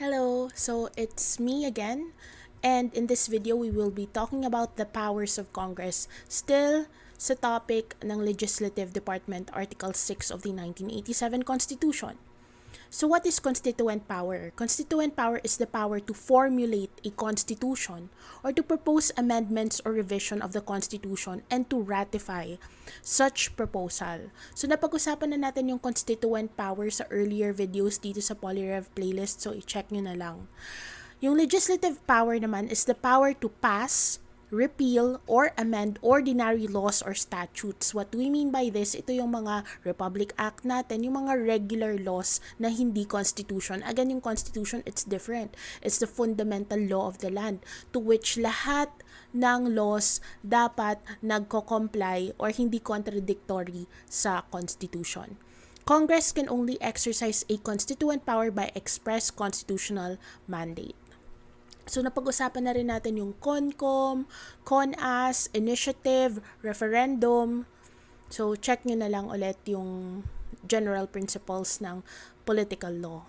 Hello, so it's me again, and in this video we will be talking about the powers of Congress, still sa topic ng Legislative Department Article 6 of the 1987 Constitution. So what is constituent power? Constituent power is the power to formulate a constitution or to propose amendments or revision of the constitution and to ratify such proposal. So napag-usapan na natin yung constituent power sa earlier videos dito sa Polyrev playlist, so i-check nyo na lang. Yung legislative power naman is the power to pass, repeal, or amend ordinary laws or statutes. What we mean by this, ito yung mga Republic Act natin, yung mga regular laws na hindi Constitution. Again, yung Constitution, it's different. It's the fundamental law of the land to which lahat ng laws dapat nagko-comply or hindi contradictory sa Constitution. Congress can only exercise a constituent power by express constitutional mandate. So napag-usapan na rin natin yung CONCOM, CONAS, initiative, referendum. So check nyo na lang ulit yung general principles ng political law.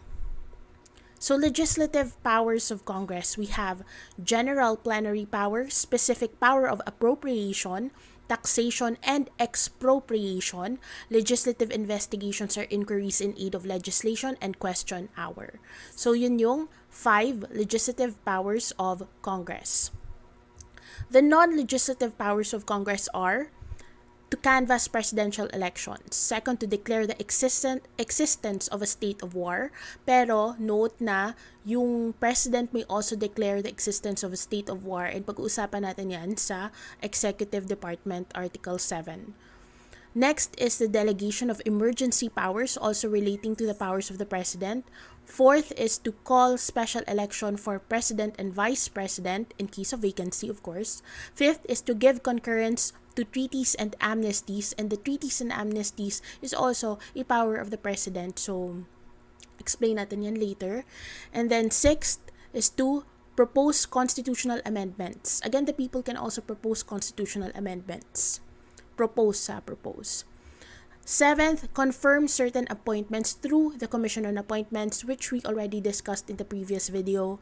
So legislative powers of Congress, we have general plenary power, specific power of appropriation, taxation, and expropriation. Legislative investigations or inquiries in aid of legislation, and question hour. So yun yung 5 legislative powers of Congress. The non-legislative powers of Congress are to canvass presidential elections. Second, to declare the existence of a state of war. Pero note na yung president may also declare the existence of a state of war, and pag-uusapan natin yan sa Executive Department Article 7. Next is the delegation of emergency powers, also relating to the powers of the president. Fourth is to call special election for president and vice president in case of vacancy, of course. Fifth is to give concurrence to treaties and amnesties, and the treaties and amnesties is also a power of the president. So, explain natin yan later. And then sixth is to propose constitutional amendments. Again, the people can also propose constitutional amendments. Propose. Seventh, confirm certain appointments through the Commission on Appointments, which we already discussed in the previous video.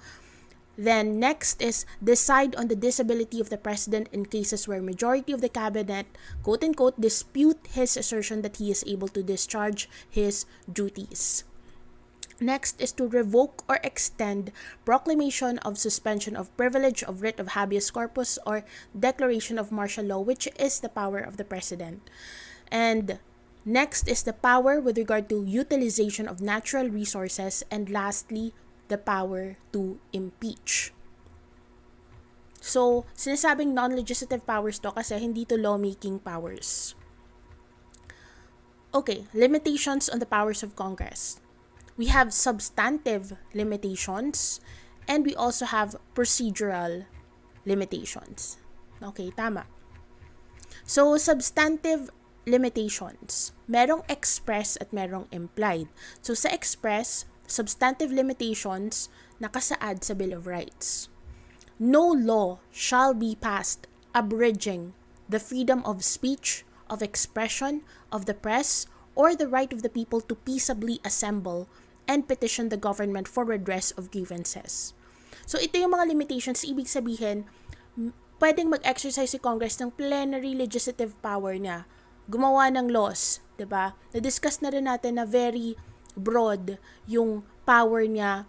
Then next is decide on the disability of the president in cases where majority of the cabinet, quote-unquote, dispute his assertion that he is able to discharge his duties. Next is to revoke or extend proclamation of suspension of privilege of writ of habeas corpus or declaration of martial law, which is the power of the president. And next is the power with regard to utilization of natural resources, and lastly, the power to impeach. So, sinasabing non-legislative powers to kasi hindi to lawmaking powers. Okay, limitations on the powers of Congress. We have substantive limitations, and we also have procedural limitations. Okay, tama. So, substantive limitations. Merong express at merong implied. So, sa express, substantive limitations nakasaad sa Bill of Rights. No law shall be passed abridging the freedom of speech, of expression, of the press, or the right of the people to peaceably assemble and petition the government for redress of grievances. So ito yung mga limitations, ibig sabihin, pwedeng mag-exercise si Congress ng plenary legislative power niya, gumawa ng laws, 'di ba? Na-discuss na rin natin na very broad yung power niya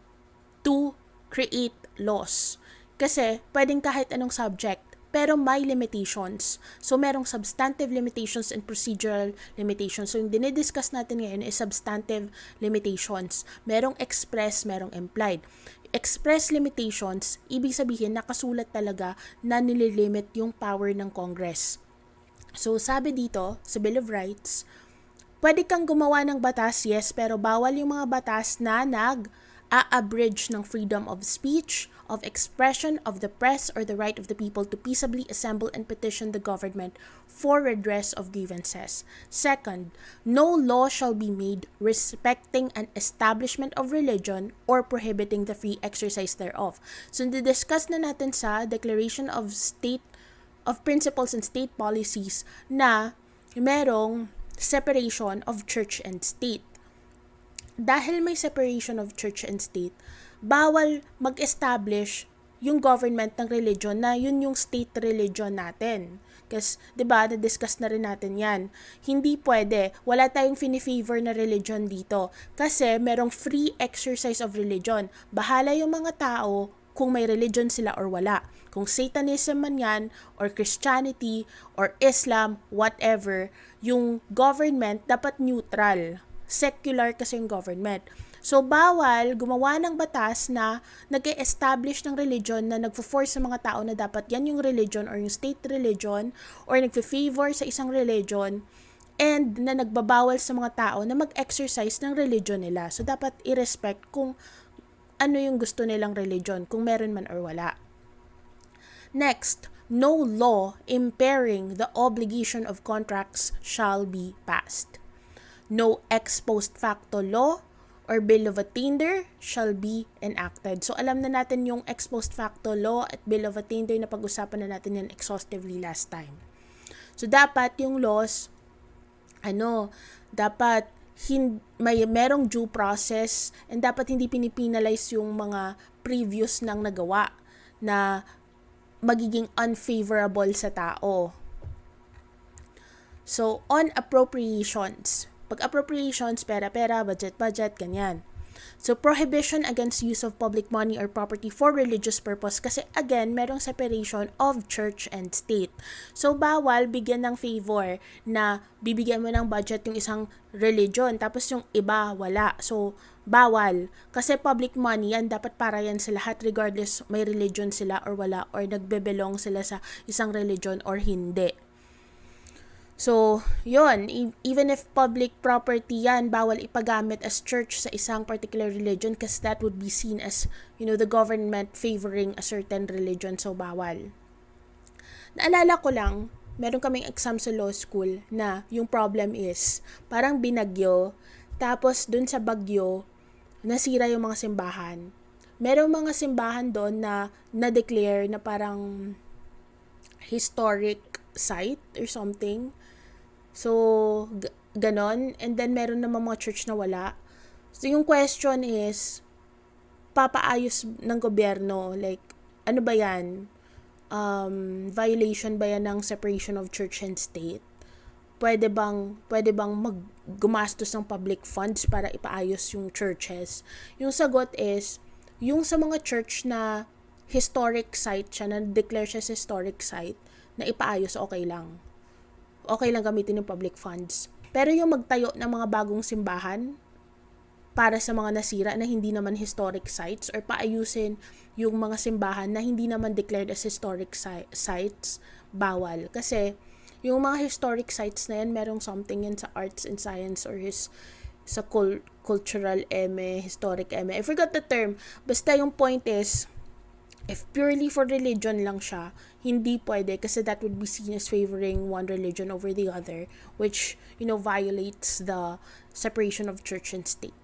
to create laws. Kasi pwedeng kahit anong subject, pero may limitations. So, merong substantive limitations and procedural limitations. So, yung dinidiscuss natin ngayon is substantive limitations. Merong express, merong implied. Express limitations, ibig sabihin, nakasulat talaga na nililimit yung power ng Congress. So, sabi dito, sa Bill of Rights, pwede kang gumawa ng batas, yes, pero bawal yung mga batas na nag-a-abridge ng freedom of speech, of expression, of the press, or the right of the people to peaceably assemble and petition the government for redress of grievances. Second, no law shall be made respecting an establishment of religion or prohibiting the free exercise thereof. So, discuss na natin sa Declaration of Principles and State Policies na merong separation of church and state. dahil may separation of church and state, bawal mag-establish yung government ng religion na yun yung state religion natin. Kasi, di ba, na-discuss na rin natin yan. Hindi pwede. Wala tayong fini-favor na religion dito. Kasi merong free exercise of religion. Bahala yung mga tao kung may religion sila or wala. Kung Satanism man yan, or Christianity, or Islam, whatever, yung government dapat neutral. Secular kasi yung government. So, bawal gumawa ng batas na nag-e-establish ng religion na nagfo-force sa mga tao na dapat yan yung religion or yung state religion or nagfe-favor sa isang religion and na nagbabawal sa mga tao na mag-exercise ng religion nila. So, dapat i-respect kung ano yung gusto nilang religion, kung meron man or wala. Next, no law impairing the obligation of contracts shall be passed. No ex post facto law or bill of attainder shall be enacted. So, alam na natin yung ex post facto law at bill of attainder na pag-usapan na natin yan exhaustively last time. So, dapat yung laws, dapat merong due process and dapat hindi pinipinalize yung mga previous nang nagawa na magiging unfavorable sa tao. So, on appropriations. Pag appropriations, pera-pera, budget-budget, ganyan. So, prohibition against use of public money or property for religious purpose kasi again, merong separation of church and state. So, bawal bigyan ng favor na bibigyan mo ng budget yung isang religion tapos yung iba, wala. So, bawal. Kasi public money yan, dapat para yan sa lahat regardless may religion sila or wala or nagbe-belong sila sa isang religion or hindi. So, yun, even if public property yan, bawal ipagamit as church sa isang particular religion kasi that would be seen as, the government favoring a certain religion, so bawal. Naalala ko lang, meron kaming exam sa law school na yung problem is, parang binagyo, tapos dun sa bagyo, nasira yung mga simbahan. Merong mga simbahan doon na na-declare na parang historic site or something. So, ganon. And then, meron naman mga church na wala. So, yung question is, papaayos ng gobyerno? Like, ano ba yan? Violation ba yan ng separation of church and state? Pwede bang gumastos ng public funds para ipaayos yung churches? Yung sagot is, yung sa mga church na historic site siya, na declare siya sa historic site, na ipaayos, okay lang. Okay lang gamitin yung public funds. Pero yung magtayo ng mga bagong simbahan para sa mga nasira na hindi naman historic sites or paayusin yung mga simbahan na hindi naman declared as historic sites, bawal. Kasi yung mga historic sites na yan, merong something yan sa arts and science or sa cultural historic I forgot the term. Basta yung point is, if purely for religion lang siya, hindi pwede kasi that would be seen as favoring one religion over the other, which, violates the separation of church and state.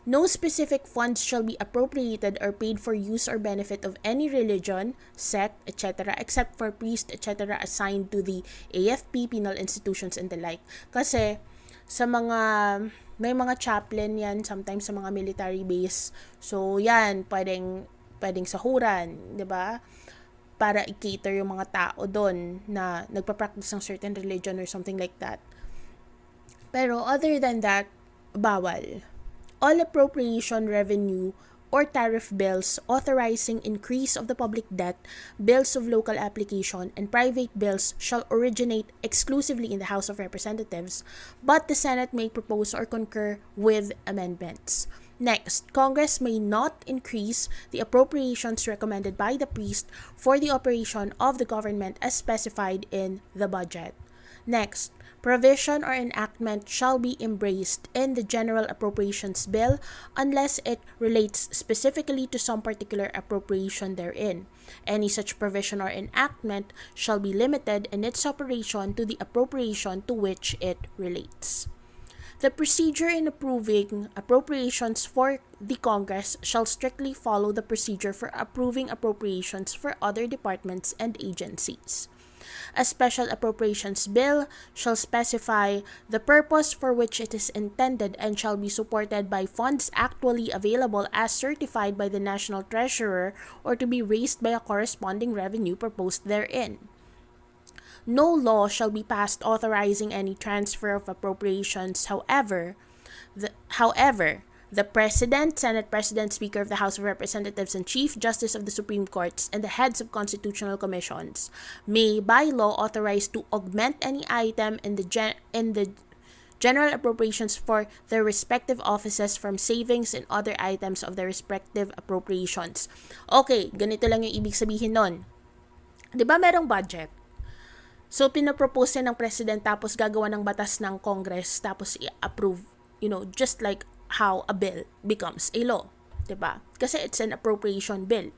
No specific funds shall be appropriated or paid for use or benefit of any religion, sect, etc., except for priests, etc., assigned to the AFP, penal institutions, and the like. Kasi, may mga chaplain yan, sometimes sa mga military base. So, yan, pwedeng sahuran, 'di ba? Para i-cater yung mga tao doon na nagpa-practice ng certain religion or something like that. Pero other than that, bawal. All appropriation revenue or tariff bills authorizing increase of the public debt, bills of local application, and private bills shall originate exclusively in the House of Representatives, but the Senate may propose or concur with amendments. Next, Congress may not increase the appropriations recommended by the priest for the operation of the government as specified in the budget. Next, provision or enactment shall be embraced in the General Appropriations Bill unless it relates specifically to some particular appropriation therein. Any such provision or enactment shall be limited in its operation to the appropriation to which it relates. The procedure in approving appropriations for the Congress shall strictly follow the procedure for approving appropriations for other departments and agencies. A special appropriations bill shall specify the purpose for which it is intended and shall be supported by funds actually available as certified by the National Treasurer or to be raised by a corresponding revenue proposed therein. No law shall be passed authorizing any transfer of appropriations. However, the President, Senate President, Speaker of the House of Representatives, and Chief Justice of the Supreme Courts, and the heads of constitutional commissions may, by law, authorize to augment any item in the general appropriations for their respective offices from savings and other items of their respective appropriations. Okay, ganito lang yung ibig sabihin nun. 'Di ba merong budget? So, pinapropose ng President tapos gagawa ng batas ng Congress tapos i-approve, just like how a bill becomes a law. 'Di ba? Kasi it's an appropriation bill.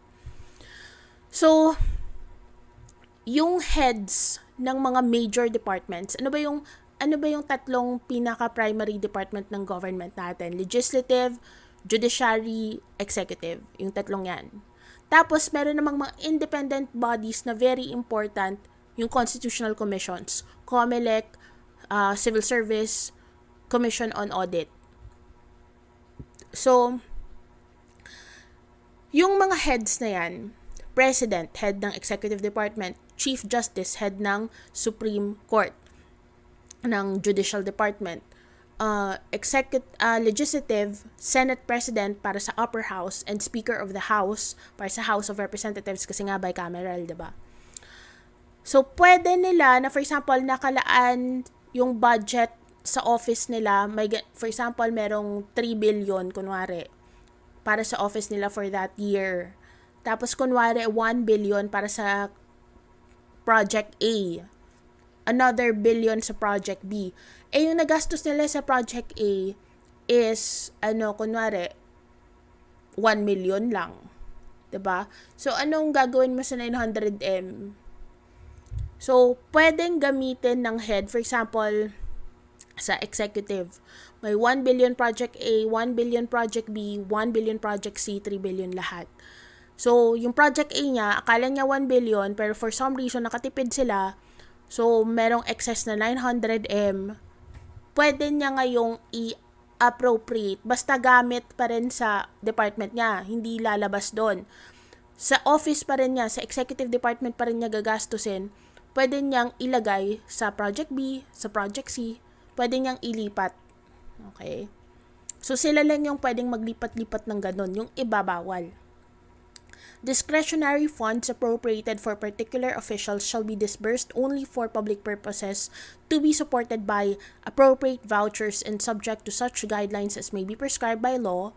So, yung heads ng mga major departments, ano ba yung tatlong pinaka-primary department ng government natin? Legislative, Judiciary, Executive. Yung tatlong yan. Tapos, meron namang mga independent bodies na very important, yung constitutional commissions, COMELEC, Civil Service, Commission on Audit. So, yung mga heads na yan, President, head ng Executive Department, Chief Justice, head ng Supreme Court, ng Judicial Department, Legislative, Senate President para sa Upper House, and Speaker of the House para sa House of Representatives kasi nga bicameral, diba? So, pwede nila na, for example, nakalaan yung budget sa office nila, for example, merong 3 billion, kunwari, para sa office nila for that year. Tapos, kunwari, 1 billion para sa Project A. Another billion sa Project B. Yung nagastos nila sa Project A is, kunwari, 1 million lang. 'Di ba? So, anong gagawin mo sa 900M? So, pwedeng gamitin ng head, for example, sa executive. May 1 billion Project A, 1 billion Project B, 1 billion Project C, 3 billion lahat. So, yung Project A niya, akala niya 1 billion, pero for some reason, nakatipid sila. So, merong excess na 900M. Pwede niya ngayong i-appropriate. Basta gamit pa rin sa department niya. Hindi lalabas doon. Sa office pa rin niya, sa executive department pa rin niya gagastusin. Pwede niyang ilagay sa Project B, sa Project C, pwede niyang ilipat. Okay? So, sila lang yung pwedeng maglipat-lipat ng ganun, yung ibabawal. Discretionary funds appropriated for particular officials shall be disbursed only for public purposes to be supported by appropriate vouchers and subject to such guidelines as may be prescribed by law.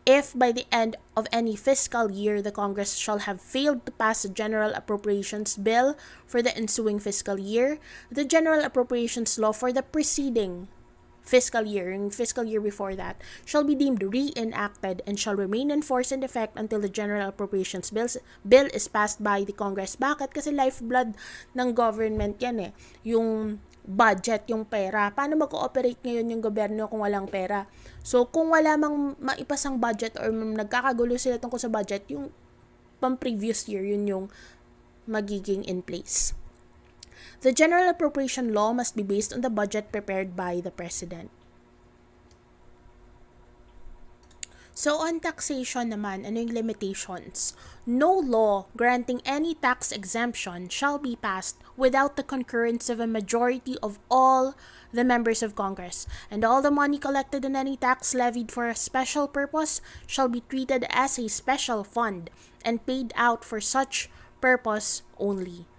If by the end of any fiscal year the Congress shall have failed to pass a general appropriations bill for the ensuing fiscal year, the general appropriations law for the preceding fiscal year, yung fiscal year before that, shall be deemed reenacted and shall remain in force and effect until the general appropriations bill is passed by the Congress. Bakit? Kasi lifeblood ng government yan eh. Yung budget, yung pera. Paano mag-ooperate ngayon yung gobyerno kung walang pera? So, kung wala mang maipasang budget or nagkakagulo sila tungkol sa budget, yung pang-previous year, yun yung magiging in place. The general appropriation law must be based on the budget prepared by the President. So, on taxation naman, ano yung limitations? No law granting any tax exemption shall be passed without the concurrence of a majority of all the members of Congress, and all the money collected in any tax levied for a special purpose shall be treated as a special fund and paid out for such purpose only.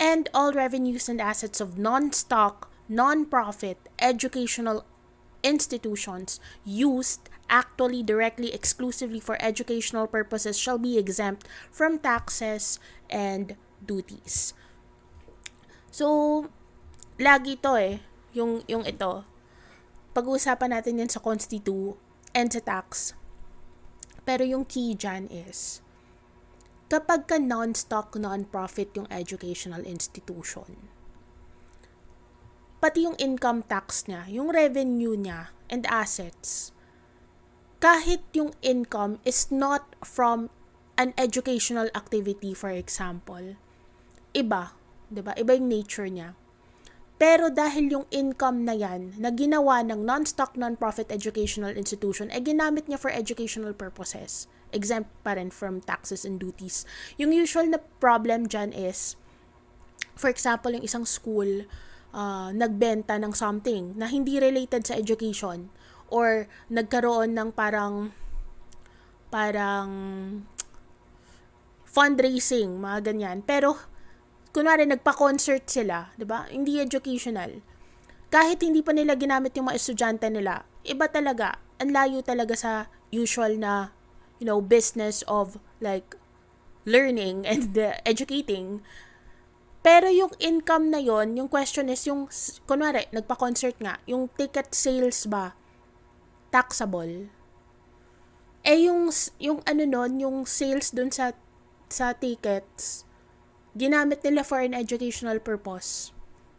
And all revenues and assets of non-stock, non-profit, educational institutions used actually, directly, exclusively for educational purposes shall be exempt from taxes and duties. So, lagi to yung ito. Pag-uusapan natin yan sa Consti2 and sa tax. Pero yung key dyan is, kapag ka non-stock, non-profit yung educational institution, pati yung income tax niya, yung revenue niya, and assets, kahit yung income is not from an educational activity, for example, iba, 'di ba? Iba yung nature niya. Pero dahil yung income na yan, na ginawa ng non-stock, non-profit educational institution, ginamit niya for educational purposes. Exempt pa rin from taxes and duties. Yung usual na problem dyan is, for example, yung isang school, nagbenta ng something na hindi related sa education, or nagkaroon ng parang fundraising, mga ganyan. Pero, kunwari, nagpa-concert sila, di ba? Hindi educational. Kahit hindi pa nila ginamit yung mga estudyante nila, iba talaga, ang layo talaga sa usual na, business of, like, learning and educating. Pero yung income na yon, yung question is, yung, kunwari, nagpa-concert nga, yung ticket sales ba, taxable? Yung yung sales dun sa tickets, ginamit nila for an educational purpose.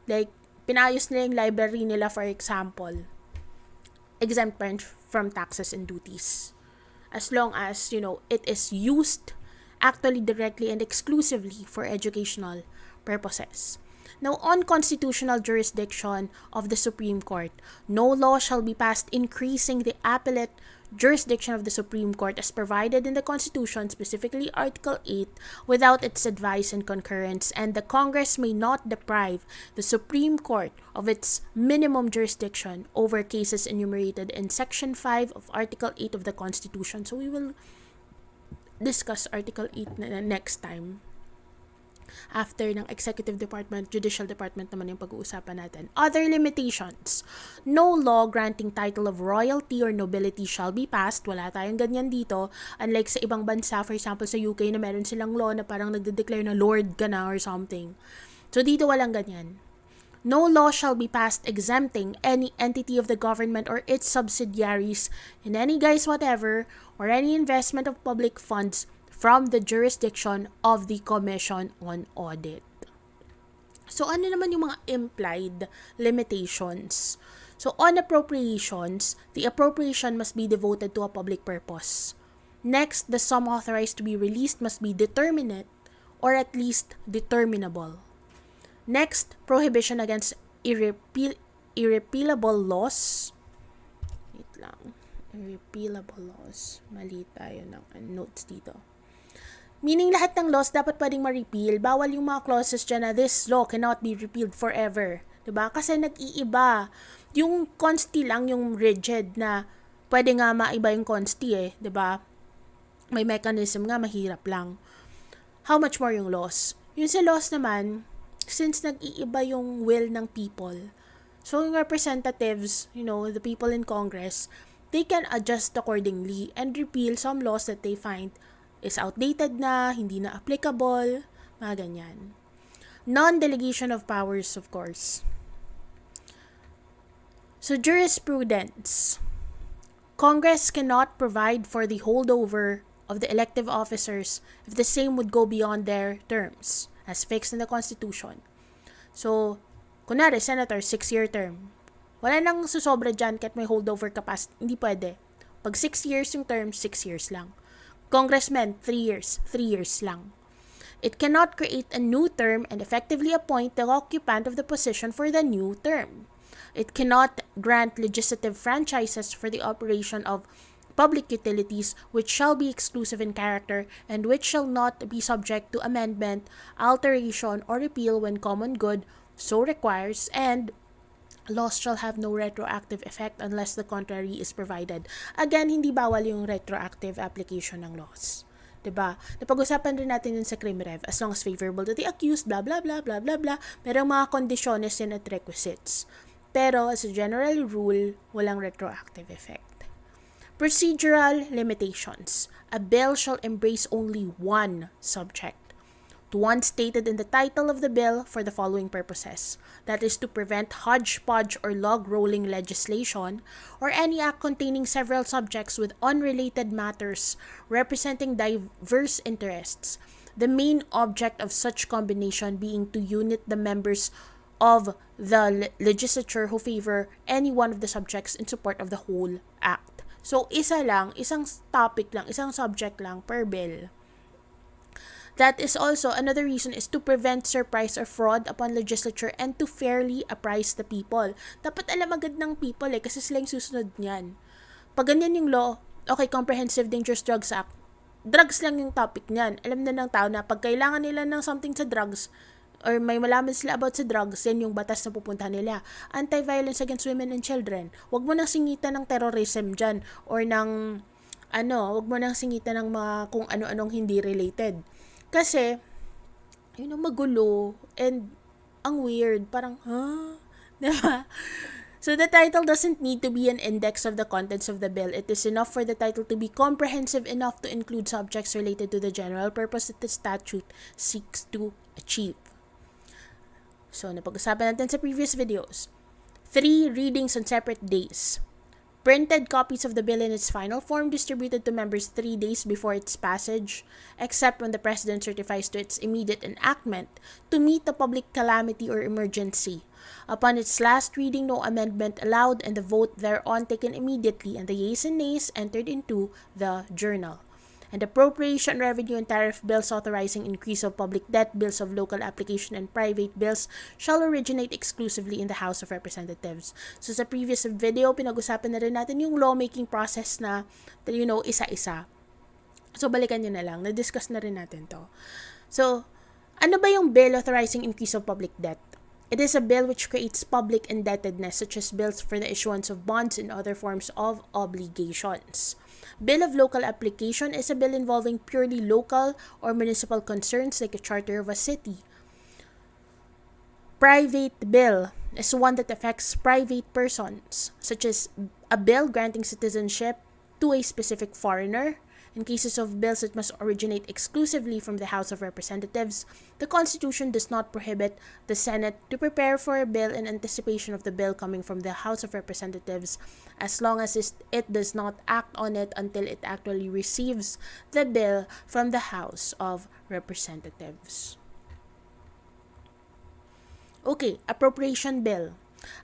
Like, pinayos nila yung library nila, for example. Exempt from taxes and duties. As long as, it is used actually directly and exclusively for educational purposes. Now, on constitutional jurisdiction of the Supreme Court, no law shall be passed increasing the appellate jurisdiction of the Supreme Court as provided in the Constitution, specifically Article 8, without its advice and concurrence, and the Congress may not deprive the Supreme Court of its minimum jurisdiction over cases enumerated in Section 5 of Article 8 of the Constitution. So we will discuss Article 8 next time. After ng Executive Department, Judicial Department naman yung pag-uusapan natin. Other limitations. No law granting title of royalty or nobility shall be passed. Wala tayong ganyan dito. Unlike sa ibang bansa, for example sa UK na meron silang law na parang nagde-declare na lord ka na or something. So dito walang ganyan. No law shall be passed exempting any entity of the government or its subsidiaries in any guise whatever or any investment of public funds from the jurisdiction of the Commission on Audit. So, ano naman yung mga implied limitations? So, on appropriations, the appropriation must be devoted to a public purpose. Next, the sum authorized to be released must be determinate or at least determinable. Next, prohibition against irrepealable laws. Wait lang. Irrepealable laws. Mali tayo ng notes dito. Meaning lahat ng laws dapat pwedeng ma-repeal. Bawal yung mga clauses dyan na this law cannot be repealed forever. Diba? Kasi nag-iiba. Yung consti lang yung rigid na pwede nga maiba yung consti eh. Diba? May mechanism nga, mahirap lang. How much more yung laws? Yung sa laws naman, since nag-iiba yung will ng people, so yung representatives, the people in Congress, they can adjust accordingly and repeal some laws that they find is outdated na, hindi na applicable, mga ganyan. Non-delegation of powers, of course. So, jurisprudence. Congress cannot provide for the holdover of the elective officers if the same would go beyond their terms, as fixed in the Constitution. So, kunwari, senator, 6-year term. Wala nang susobra dyan kahit may holdover capacity. Hindi pwede. Pag 6 years yung term, 6 years lang. Congressmen, 3 years lang. It cannot create a new term and effectively appoint the occupant of the position for the new term. It cannot grant legislative franchises for the operation of public utilities which shall be exclusive in character and which shall not be subject to amendment, alteration, or repeal when common good so requires, and laws shall have no retroactive effect unless the contrary is provided. Again, hindi bawal yung retroactive application ng laws. Diba? Napag-usapan rin natin yun sa crime rev, as long as favorable to the accused, blah, blah, blah, blah, blah, blah. Merong mga kondisyones and at requisites. Pero, as a general rule, walang retroactive effect. Procedural limitations. A bill shall embrace only one subject. To one stated in the title of the bill for the following purposes. That is to prevent hodgepodge or log-rolling legislation or any act containing several subjects with unrelated matters representing diverse interests. The main object of such combination being to unite the members of the legislature who favor any one of the subjects in support of the whole act. So, isang topic lang, isang subject lang per bill. That is also another reason is to prevent surprise or fraud upon legislature and to fairly apprise the people. Dapat alam agad ng people kasi sila yung susunod niyan. Pag ganyan yung law, okay, Comprehensive Dangerous Drugs Act, drugs lang yung topic niyan. Alam na ng tao na pag kailangan nila ng something sa drugs, or may malaman sila about sa drugs, yan yung batas na pupuntahan nila. Anti-violence against women and children. Huwag mo nang singitan ng terrorism dyan, or ng, huwag mo nang singitan ng mga kung ano-anong hindi related. Kasi, yun ang magulo, and ang weird, parang, diba? So the title doesn't need to be an index of the contents of the bill. It is enough for the title to be comprehensive enough to include subjects related to the general purpose that the statute seeks to achieve. So, napag-usapan natin sa previous videos. 3 readings on separate days. Printed copies of the bill in its final form distributed to members 3 days before its passage, except when the President certifies to its immediate enactment to meet a public calamity or emergency. Upon its last reading, no amendment allowed and the vote thereon taken immediately, and the yeas and nays entered into the journal. And appropriation, revenue, and tariff bills authorizing increase of public debt, bills of local application, and private bills shall originate exclusively in the House of Representatives. So sa previous video, pinag-usapan na rin natin yung lawmaking process na, isa-isa. So balikan nyo na lang, na-discuss na rin natin to. So, ano ba yung bill authorizing increase of public debt? It is a bill which creates public indebtedness, such as bills for the issuance of bonds and other forms of obligations. Bill of local application is a bill involving purely local or municipal concerns like a charter of a city. Private bill is one that affects private persons, such as a bill granting citizenship to a specific foreigner. In cases of bills that must originate exclusively from the House of Representatives, the Constitution does not prohibit the Senate to prepare for a bill in anticipation of the bill coming from the House of Representatives, as long as it does not act on it until it actually receives the bill from the House of Representatives. Okay, Appropriation Bill.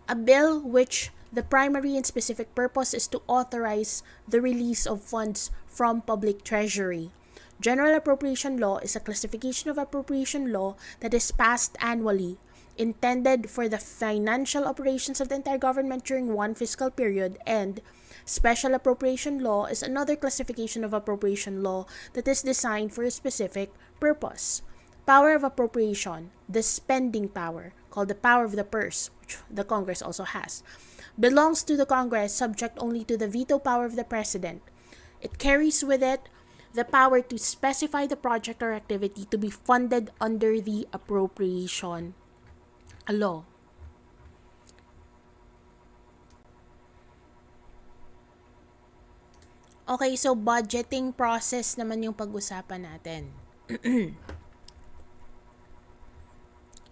A bill which the primary and specific purpose is to authorize the release of funds from public treasury. General Appropriation Law is a classification of appropriation law that is passed annually, intended for the financial operations of the entire government during one fiscal period, and Special Appropriation Law is another classification of appropriation law that is designed for a specific purpose. Power of appropriation, the spending power, called the power of the purse, which the Congress also has, belongs to the Congress, subject only to the veto power of the President. It carries with it the power to specify the project or activity to be funded under the appropriation law. Okay, so budgeting process naman yung pag-usapan natin.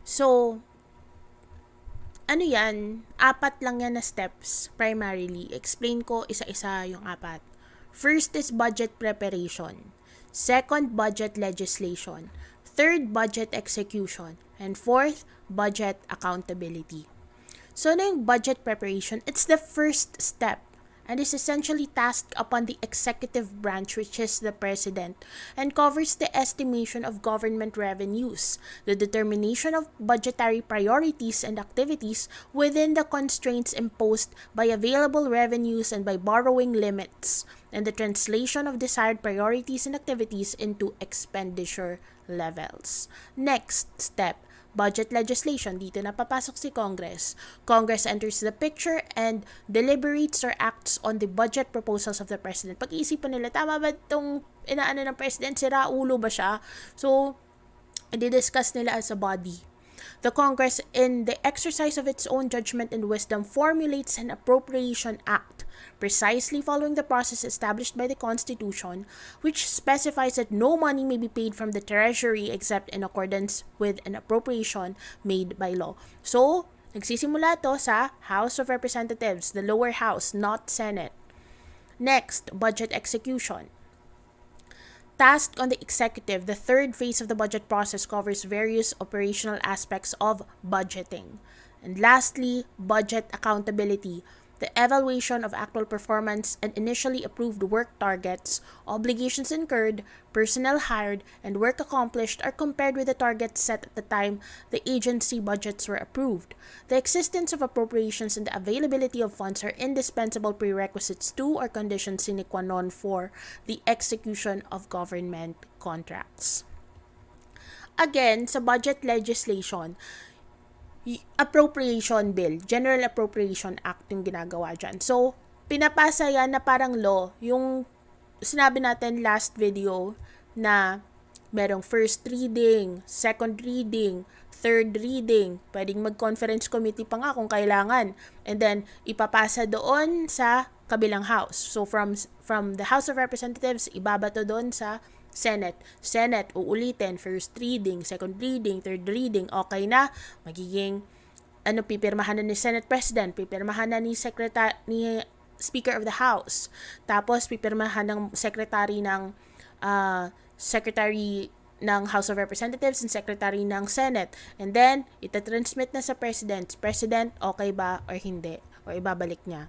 So, ano yan? 4 lang yan na steps primarily. Explain ko isa-isa yung 4. First is budget preparation. Second, budget legislation. Third, budget execution. And fourth, budget accountability. So, ano yung budget preparation? It's the first step and is essentially tasked upon the executive branch, which is the President, and covers the estimation of government revenues, the determination of budgetary priorities and activities within the constraints imposed by available revenues and by borrowing limits, and the translation of desired priorities and activities into expenditure levels. Next step, budget legislation. Dito na papasok si Congress. Congress enters the picture and deliberates or acts on the budget proposals of the President. Pag-iisipan nila, tama ba itong inaano ng President? Sira ulo ba siya? So, i-discuss nila as a body. The Congress, in the exercise of its own judgment and wisdom, formulates an Appropriation Act, precisely following the process established by the Constitution, which specifies that no money may be paid from the Treasury except in accordance with an appropriation made by law. So, nagsisimula to sa House of Representatives, the lower house, not Senate. Next, budget execution. Tasked on the executive, the third phase of the budget process covers various operational aspects of budgeting. And lastly, budget accountability. the evaluation of actual performance and initially approved work targets, obligations incurred, personnel hired, and work accomplished are compared with the targets set at the time the agency budgets were approved. The existence of appropriations and the availability of funds are indispensable prerequisites to or conditions sine qua non for the execution of government contracts. Again, sa budget legislation, Appropriation Bill, General Appropriation Act yung ginagawa dyan. So, pinapasa yan na parang law. Yung sinabi natin last video na merong first reading, second reading, third reading, pwedeng mag-conference committee pa nga kung kailangan. And then, ipapasa doon sa kabilang house. So, from the House of Representatives, ibabato doon sa Senate. Senate, uulitin, first reading, second reading, third reading, okay na, magiging, pipirmahan na ni Senate President, pipirmahan na ni Speaker of the House, tapos pipirmahan ng Secretary ng House of Representatives and Secretary ng Senate. And then, itatransmit na sa President. President, okay ba or hindi? O ibabalik niya.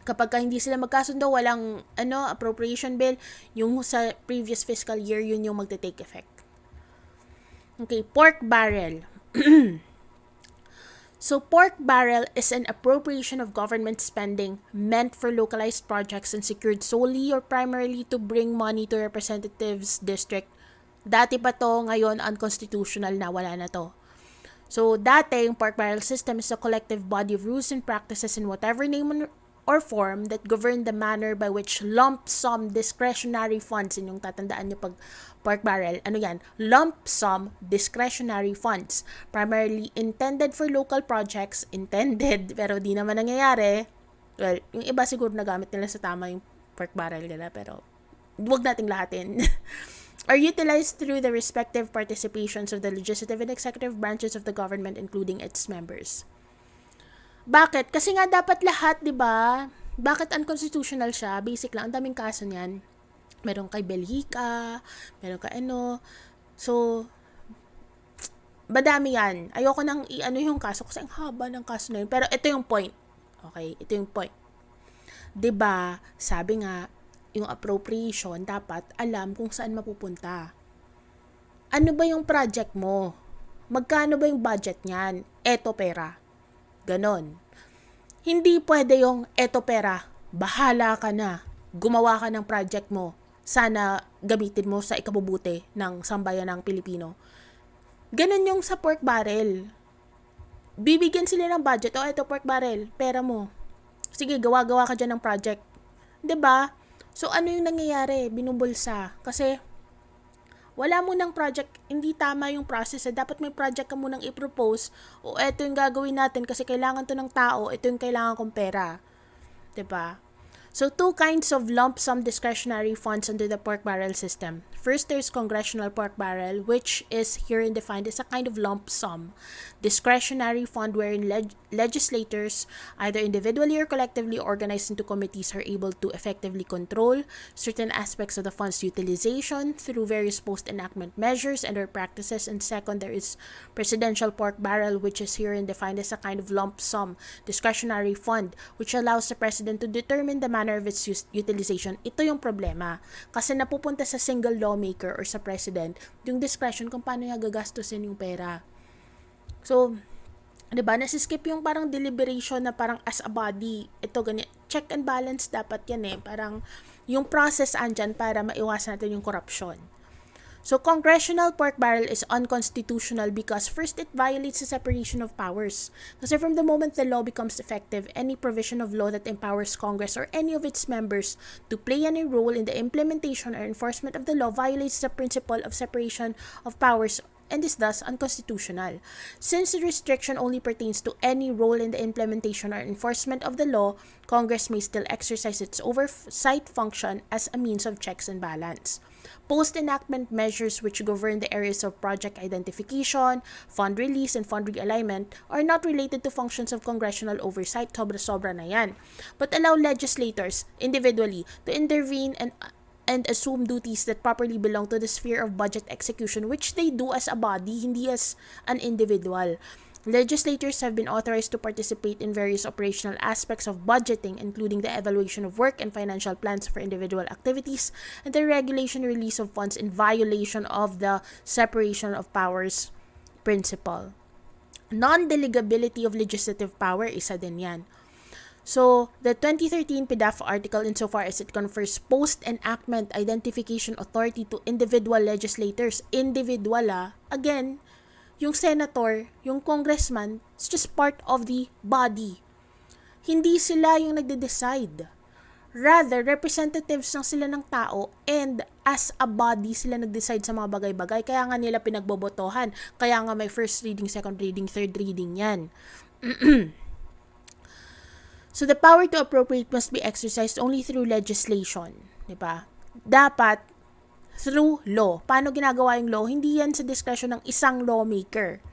Kapag hindi sila magkasundo, walang appropriation bill, yung sa previous fiscal year, yun yung magte-take effect. Okay, pork barrel. So, pork barrel is an appropriation of government spending meant for localized projects and secured solely or primarily to bring money to representatives' district. Dati pa to, ngayon unconstitutional na, wala na to. So, dati, yung pork barrel system is a collective body of rules and practices in whatever name or form that govern the manner by which lump sum discretionary funds, yung tatandaan nyo pag pork barrel, lump sum discretionary funds, primarily intended for local projects, pero di naman nangyayari. Well, yung iba siguro nagamit nila sa tama yung pork barrel nila, pero huwag nating lahatin. Are utilized through the respective participations of the legislative and executive branches of the government, including its members. Bakit? Kasi nga dapat lahat, 'di ba? Bakit unconstitutional siya? Basic lang, ang daming kaso niyan. Meron kay Belgica, meron kay So, madami yan. Ayoko nang yung kaso kasi ang haba ng kaso na yun. Pero ito yung point. Okay, ito yung point. 'Di ba? Sabi nga, yung appropriation dapat alam kung saan mapupunta. Ano ba yung project mo? Magkano ba yung budget niyan? Eto pera. Ganon. Hindi pwede yung eto pera, bahala ka na, gumawa ka ng project mo, sana gamitin mo sa ikabubuti ng sambayanang Pilipino. Ganon yung sa pork barrel. Bibigyan sila ng budget, eto pork barrel, pera mo. Sige, gawa-gawa ka dyan ng project. 'Di ba? So, ano yung nangyayari? Binubulsa. Kasi, wala mo ng project, hindi tama yung process. Dapat may project ka munang i-propose, eto yung gagawin natin kasi kailangan to ng tao, ito yung kailangan kong pera. 'Di ba? So, two kinds of lump sum discretionary funds under the pork barrel system. First, there's congressional pork barrel, which is herein defined as a kind of lump sum discretionary fund wherein legislators, either individually or collectively organized into committees, are able to effectively control certain aspects of the fund's utilization through various post-enactment measures and or practices. And second, there is presidential pork barrel, which is herein defined as a kind of lump sum discretionary fund, which allows the president to determine the manner of its utilization. Ito yung problema. Kasi napupunta sa single lawmaker or sa president yung discretion kung paano niya gagastusin yung pera. So, 'di ba, nasiskip yung parang deliberation na parang as a body. Ito, ganyan. Check and balance dapat yan Parang yung process andyan para maiwasan natin yung corruption. So, congressional pork barrel is unconstitutional because first, it violates the separation of powers. Kasi from the moment the law becomes effective, any provision of law that empowers Congress or any of its members to play any role in the implementation or enforcement of the law violates the principle of separation of powers and is thus unconstitutional. Since the restriction only pertains to any role in the implementation or enforcement of the law, Congress may still exercise its oversight function as a means of checks and balance. Post-enactment measures which govern the areas of project identification, fund release, and fund realignment are not related to functions of congressional oversight. Sobra-sobra na yan. But allow legislators, individually, to intervene and assume duties that properly belong to the sphere of budget execution, which they do as a body, hindi as an individual. Legislators have been authorized to participate in various operational aspects of budgeting, including the evaluation of work and financial plans for individual activities, and the regulation and release of funds in violation of the separation of powers principle. Non-delegability of legislative power, isa din yan. So, the 2013 PDAF article, insofar as it confers post-enactment identification authority to individual legislators, again, yung senator, yung congressman, is just part of the body. Hindi sila yung nagde-decide. Rather, representatives lang sila ng tao, and as a body sila nag-decide sa mga bagay-bagay. Kaya nga nila pinagbobotohan. Kaya nga may first reading, second reading, third reading yan. So, the power to appropriate must be exercised only through legislation. Diba? Dapat through law. Paano ginagawa yung law? Hindi yan sa discretion ng isang lawmaker.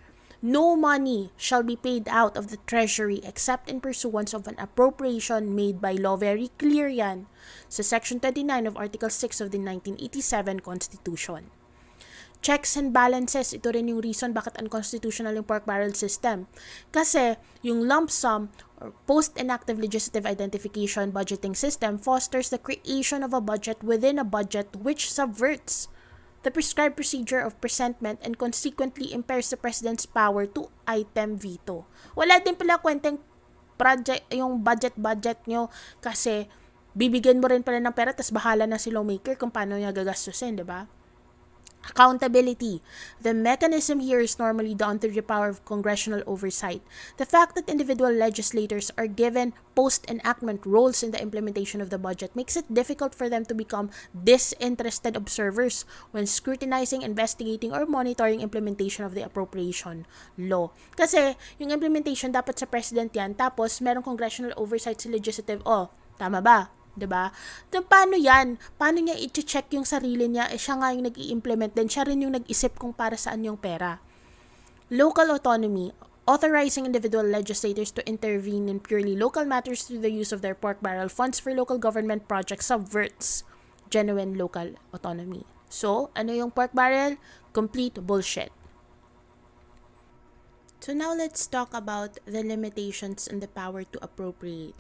No money shall be paid out of the treasury except in pursuance of an appropriation made by law. Very clear yan sa Section 29 of Article 6 of the 1987 Constitution. Checks and balances, ito rin yung reason bakit unconstitutional yung pork barrel system. Kasi yung lump sum or post-enactive legislative identification budgeting system fosters the creation of a budget within a budget which subverts the prescribed procedure of presentment and consequently impairs the President's power to item veto. Wala din pala kwenteng project, yung budget nyo kasi bibigyan mo rin pala ng pera tas bahala na si lawmaker kung paano niya gagastusin, di ba? Accountability. The mechanism here is normally done through the power of congressional oversight. The fact that individual legislators are given post-enactment roles in the implementation of the budget makes it difficult for them to become disinterested observers when scrutinizing, investigating, or monitoring implementation of the appropriation law. Kasi, yung implementation dapat sa president yan, tapos merong congressional oversight sa legislative. Oh, tama ba? Diba? Paano yan? Paano niya i-check yung sarili niya? Siya nga yung nag-i-implement din. Siya rin yung nag-isip kung para saan yung pera. Local autonomy. Authorizing individual legislators to intervene in purely local matters through the use of their pork barrel funds for local government projects subverts genuine local autonomy. So, ano yung pork barrel? Complete bullshit. So now let's talk about the limitations and the power to appropriate.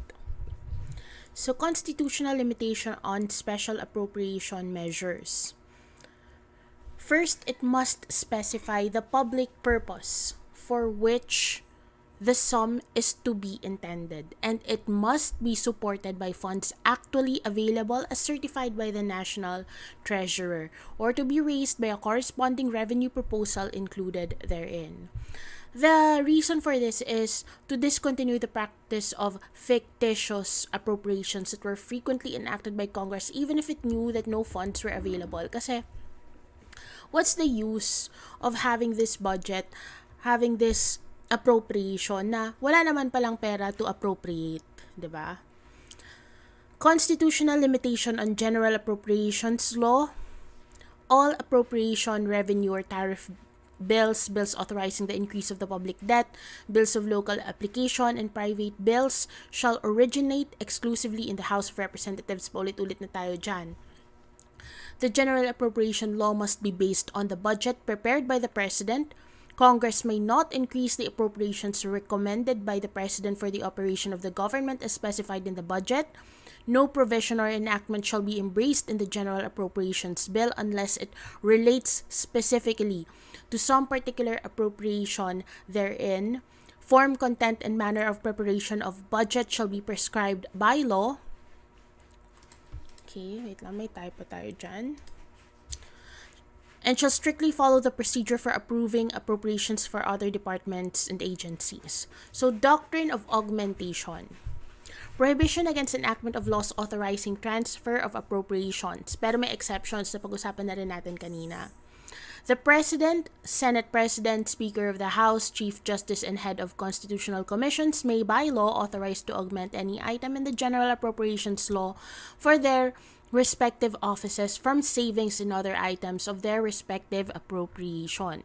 So, constitutional limitation on special appropriation measures. First, it must specify the public purpose for which the sum is to be intended, and it must be supported by funds actually available as certified by the National Treasurer, or to be raised by a corresponding revenue proposal included therein. The reason for this is to discontinue the practice of fictitious appropriations that were frequently enacted by Congress even if it knew that no funds were available. Kasi, what's the use of having this budget, having this appropriation na wala naman palang pera to appropriate, diba? Constitutional limitation on general appropriations law. All appropriation, revenue, or tariff bills authorizing the increase of the public debt, bills of local application, and private bills shall originate exclusively in the House of Representatives. Paulit-ulit na tayo dyan. The general appropriation law must be based on the budget prepared by the President. Congress may not increase the appropriations recommended by the President for the operation of the government as specified in the budget. No provision or enactment shall be embraced in the General Appropriations Bill unless it relates specifically to some particular appropriation therein. Form, content, and manner of preparation of budget shall be prescribed by law. Okay, wait lang, may typo tayo dyan. And shall strictly follow the procedure for approving appropriations for other departments and agencies. So, doctrine of augmentation. Prohibition against enactment of laws authorizing transfer of appropriations. Pero may exceptions na pag-usapan na rin natin kanina. The President, Senate President, Speaker of the House, Chief Justice, and Head of Constitutional Commissions may by law authorize to augment any item in the General Appropriations Law for their respective offices from savings in other items of their respective appropriation.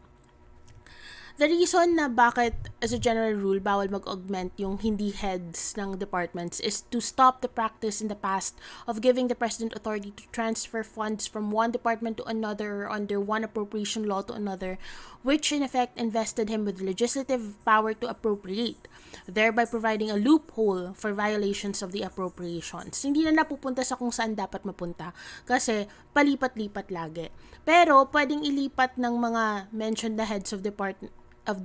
The reason na bakit as a general rule bawal mag-augment yung hindi heads ng departments is to stop the practice in the past of giving the president authority to transfer funds from one department to another or under one appropriation law to another, which in effect invested him with legislative power to appropriate, thereby providing a loophole for violations of the appropriations. Hindi na napupunta sa kung saan dapat mapunta kasi palipat-lipat lagi. Pero pwedeng ilipat ng mga mentioned na heads of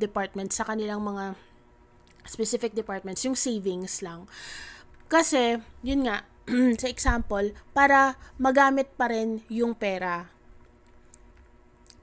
departments sa kanilang mga specific departments, yung savings lang. Kasi, yun nga, sa example, para magamit pa rin yung pera.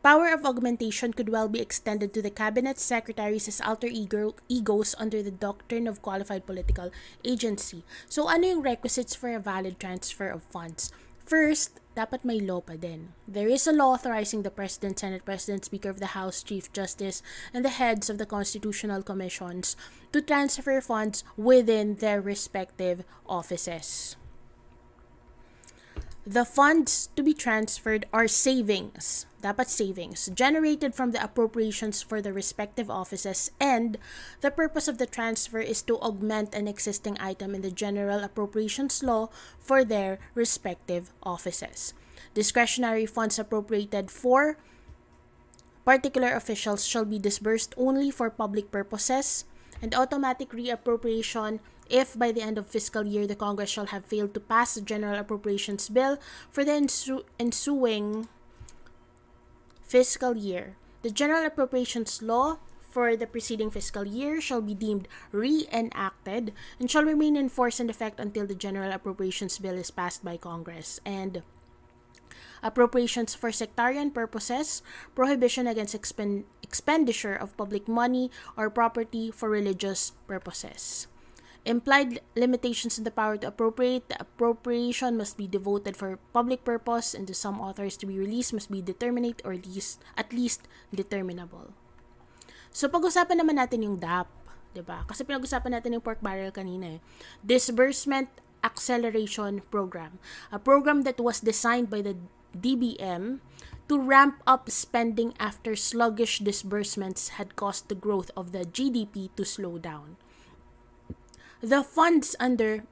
Power of augmentation could well be extended to the cabinet secretaries as alter egos under the doctrine of qualified political agency. So, ano yung requisites for a valid transfer of funds? First, dapat may law pa din. There is a law authorizing the President, Senate President, Speaker of the House, Chief Justice, and the heads of the constitutional commissions to transfer funds within their respective offices. The funds to be transferred are savings, dapat savings, generated from the appropriations for the respective offices, and the purpose of the transfer is to augment an existing item in the General Appropriations Law for their respective offices. Discretionary funds appropriated for particular officials shall be disbursed only for public purposes, and automatic reappropriation if by the end of fiscal year the Congress shall have failed to pass the General Appropriations Bill for the ensuing fiscal year. The General Appropriations Law for the preceding fiscal year shall be deemed re-enacted and shall remain in force and effect until the General Appropriations Bill is passed by Congress. And appropriations for sectarian purposes, prohibition against expenditure of public money or property for religious purposes. Implied limitations in the power to appropriate. The appropriation must be devoted for public purpose and the sum authorized to be released must be determinate or at least determinable. So pag-usapan naman natin yung DAP, 'di ba? Kasi pinag-usapan natin yung pork barrel kanina eh. Disbursement Acceleration Program, a program that was designed by the DBM to ramp up spending after sluggish disbursements had caused the growth of the GDP to slow down. The funds under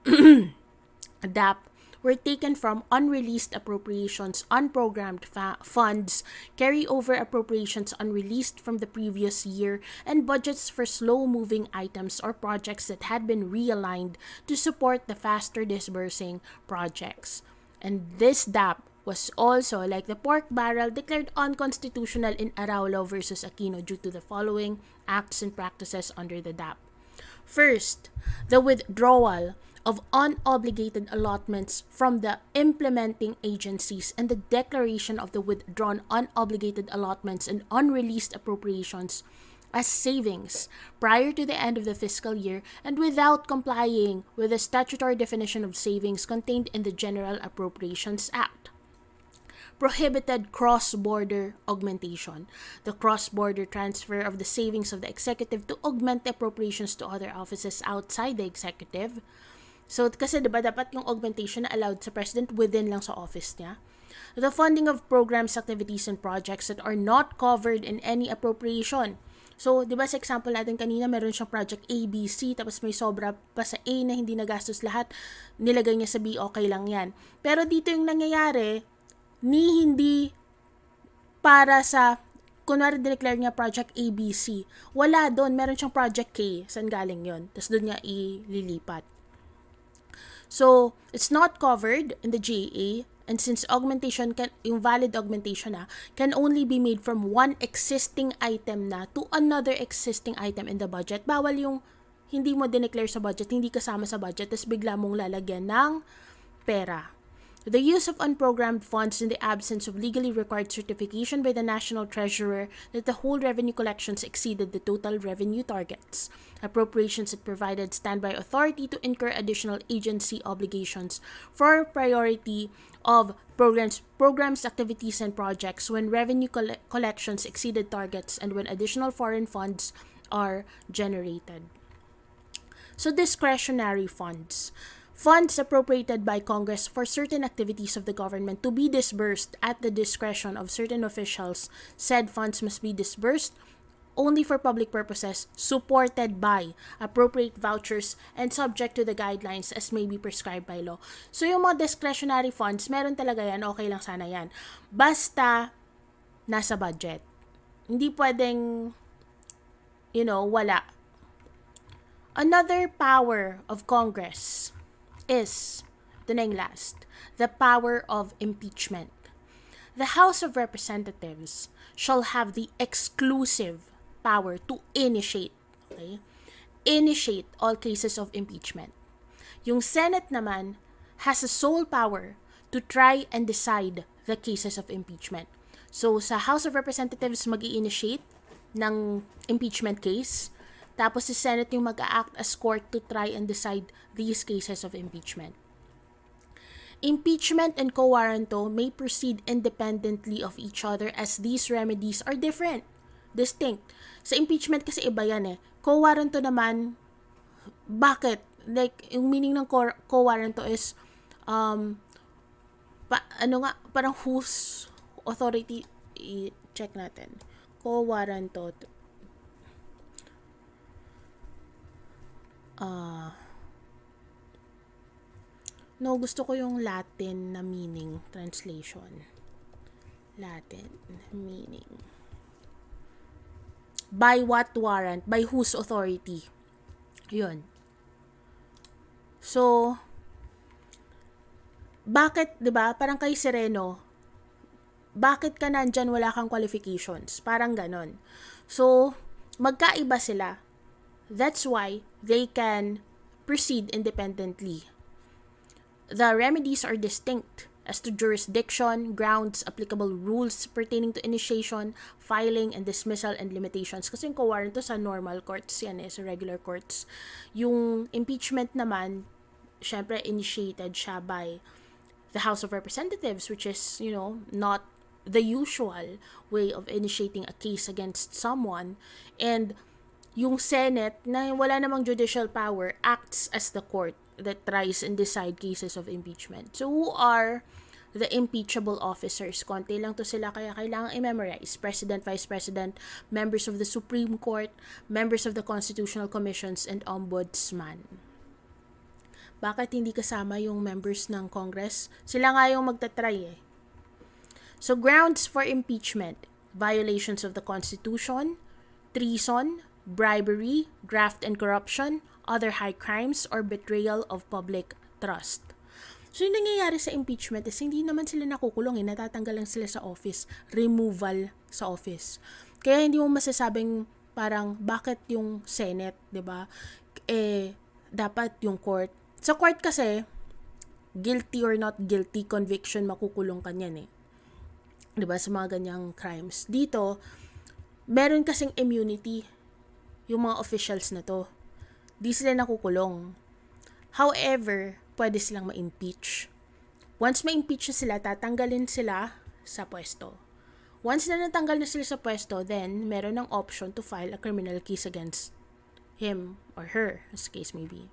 DAP were taken from unreleased appropriations, unprogrammed funds, carry-over appropriations unreleased from the previous year, and budgets for slow-moving items or projects that had been realigned to support the faster disbursing projects. And this DAP was also, like the pork barrel, declared unconstitutional in Araulo versus Aquino due to the following acts and practices under the DAP. First, the withdrawal of unobligated allotments from the implementing agencies and the declaration of the withdrawn unobligated allotments and unreleased appropriations as savings prior to the end of the fiscal year and without complying with the statutory definition of savings contained in the General Appropriations Act. Prohibited cross-border augmentation, the cross-border transfer of the savings of the executive to augment the appropriations to other offices outside the executive. So, kasi diba dapat yung augmentation na allowed sa president within lang sa office niya. The funding of programs, activities, and projects that are not covered in any appropriation. So, diba sa example natin kanina, meron siyang project A, B, C, tapos may sobra pa sa A na hindi nagastos lahat, nilagay niya sa B, okay lang yan. Pero dito yung nangyayari, hindi para sa, kunwari dineclare niya project ABC. Wala doon, meron siyang project K. Saan galing yon? Tapos doon niya ililipat. So, it's not covered in the GAA, and since augmentation, yung valid augmentation can only be made from one existing item na to another existing item in the budget. Bawal yung hindi mo dineclare sa budget, hindi kasama sa budget, tapos bigla mong lalagyan ng pera. The use of unprogrammed funds in the absence of legally required certification by the National Treasurer that the whole revenue collections exceeded the total revenue targets. Appropriations that provided standby authority to incur additional agency obligations for priority of programs, activities, and projects when revenue collections exceeded targets and when additional foreign funds are generated. So, discretionary funds. Funds appropriated by Congress for certain activities of the government to be disbursed at the discretion of certain officials. Said funds must be disbursed only for public purposes, supported by appropriate vouchers, and subject to the guidelines as may be prescribed by law. So yung mga discretionary funds, meron talaga yan, okay lang sana yan. Basta, nasa budget. Hindi pwedeng, wala. Another power of Congress is, ito na yung last, the power of impeachment. The House of Representatives shall have the exclusive power to initiate all cases of impeachment. Yung Senate naman has a sole power to try and decide the cases of impeachment. So, sa House of Representatives mag-i-initiate ng impeachment case, tapos si Senate yung mag-a-act as court to try and decide these cases of impeachment. Impeachment and co-warranto may proceed independently of each other as these remedies are different, distinct. Sa impeachment kasi iba yan eh. Co-warranto naman, bakit? Like, yung meaning ng co-warranto is, parang whose authority, i-check natin. Co-warranto. No, gusto ko yung Latin na meaning translation. Latin meaning. By what warrant? By whose authority? Yun. So, bakit, 'di ba? Parang kay Sereno, bakit ka nandyan wala kang qualifications? Parang ganon. So, magkaiba sila. That's why they can proceed independently. The remedies are distinct as to jurisdiction, grounds, applicable rules pertaining to initiation, filing, and dismissal, and limitations. Kasi yung co-warranto sa normal courts yan sa regular courts. Yung impeachment naman, syempre initiated siya by the House of Representatives, which is, not the usual way of initiating a case against someone. And yung Senate, na wala namang judicial power, acts as the court that tries and decide cases of impeachment. So, who are the impeachable officers? Konti lang to sila, kaya kailangan i-memorize. President, Vice President, members of the Supreme Court, members of the Constitutional Commissions, and Ombudsman. Bakit hindi kasama yung members ng Congress? Sila nga yung magtatry eh. So, grounds for impeachment: violations of the Constitution, treason, bribery, graft and corruption, other high crimes, or betrayal of public trust. So, yung nangyayari sa impeachment is hindi naman sila nakukulong natatanggal lang sila sa office, removal sa office. Kaya hindi mo masasabing parang bakit yung Senate, 'di ba? Dapat yung court. Sa court kasi, guilty or not guilty, conviction, makukulong ka niyan 'Di ba, sa mga ganyang crimes. Dito, meron kasing immunity yung mga officials na to. Di sila nakukulong. However, pwede silang ma-impeach. Once ma-impeach na sila, tatanggalin sila sa pwesto. Once na natanggal na sila sa pwesto, then meron ng option to file a criminal case against him or her, as the case may be.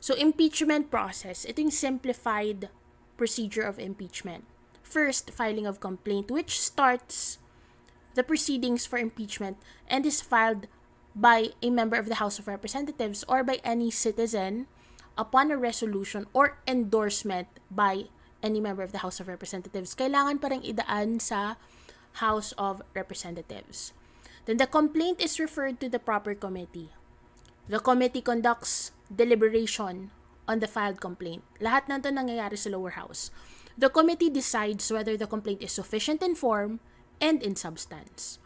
So, impeachment process, ito yung simplified procedure of impeachment. First, filing of complaint, which starts the proceedings for impeachment and is filed by a member of the House of Representatives or by any citizen upon a resolution or endorsement by any member of the House of Representatives. Kailangan pa rin idaan sa House of Representatives. Then the complaint is referred to the proper committee. The committee conducts deliberation on the filed complaint. Lahat nito nangyayari sa lower house. The committee decides whether the complaint is sufficient in form and in substance.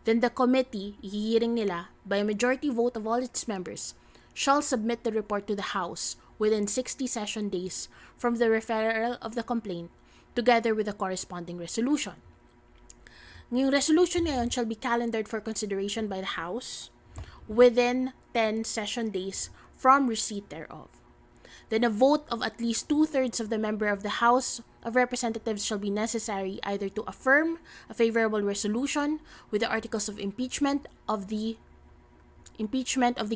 Then the committee, hearing nila, by a majority vote of all its members, shall submit the report to the House within 60 session days from the referral of the complaint, together with the corresponding resolution. Ngayong resolution ngayon shall be calendared for consideration by the House within 10 session days from receipt thereof. Then a vote of at least 2/3 of the member of the House of Representatives shall be necessary either to affirm a favorable resolution with the articles of impeachment of the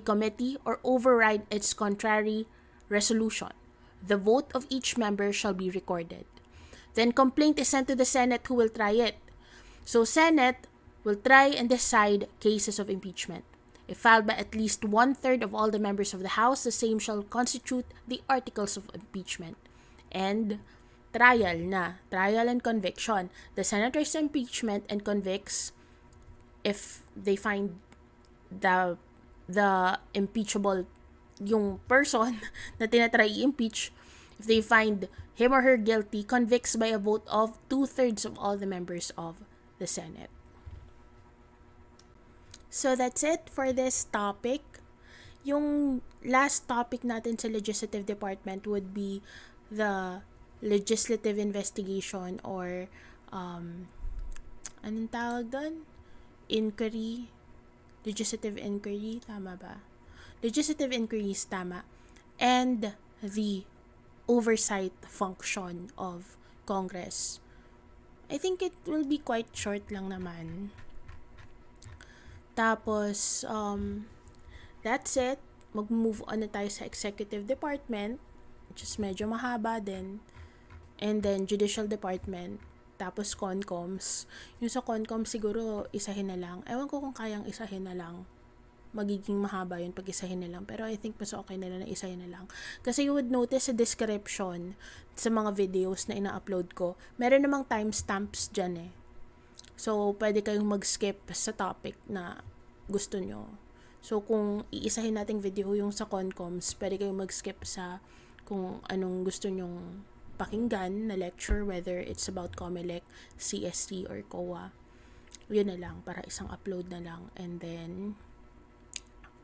committee or override its contrary resolution. The vote of each member shall be recorded. Then complaint is sent to the Senate, who will try it. So Senate, will try and decide cases of impeachment. If filed by at least 1/3 of all the members of the House, the same shall constitute the articles of impeachment. And trial and conviction. The Senate tries impeachment and convicts if they find the impeachable yung person na tinatry i-impeach. If they find him or her guilty, convicts by a vote of 2/3 of all the members of the Senate. So that's it for this topic. Yung last topic natin sa Legislative Department would be the legislative investigation or anong tawag doon? Inquiry. Legislative inquiry, tama ba? Legislative inquiries, tama. And the oversight function of Congress. I think it will be quite short lang naman. Tapos, that's it. Mag-move on na tayo sa Executive Department, which is medyo mahaba din. And then, Judicial Department. Tapos, Concoms. Yung sa Concoms, siguro, isahin na lang. Ewan ko kung kayang isahin na lang. Magiging mahaba yun pag isahin na lang. Pero I think mas okay na lang na isahin na lang. Kasi you would notice sa description sa mga videos na ina-upload ko, meron namang timestamps dyan eh. So, pwede kayong mag-skip sa topic na gusto nyo. So, kung iisahin nating video yung sa Concoms, pwede kayong mag-skip sa kung anong gusto nyong pakinggan na lecture, whether it's about COMELEC, CST, or COA. Yun na lang, para isang upload na lang. And then,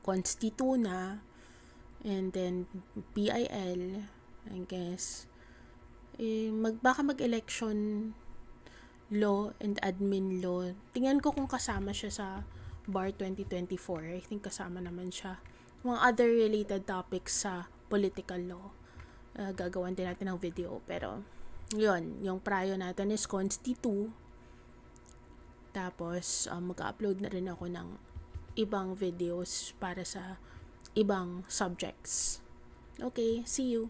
CONSTI2 na, and then PIL, I guess. Baka mag-election law and admin law. Tingnan ko kung kasama siya sa BAR 2024. I think kasama naman siya. Mga other related topics sa political law. Gagawan din natin ng video. Pero, yun. Yung prayo natin is CONSTI2. Tapos, mag-upload na rin ako ng ibang videos para sa ibang subjects. Okay, see you!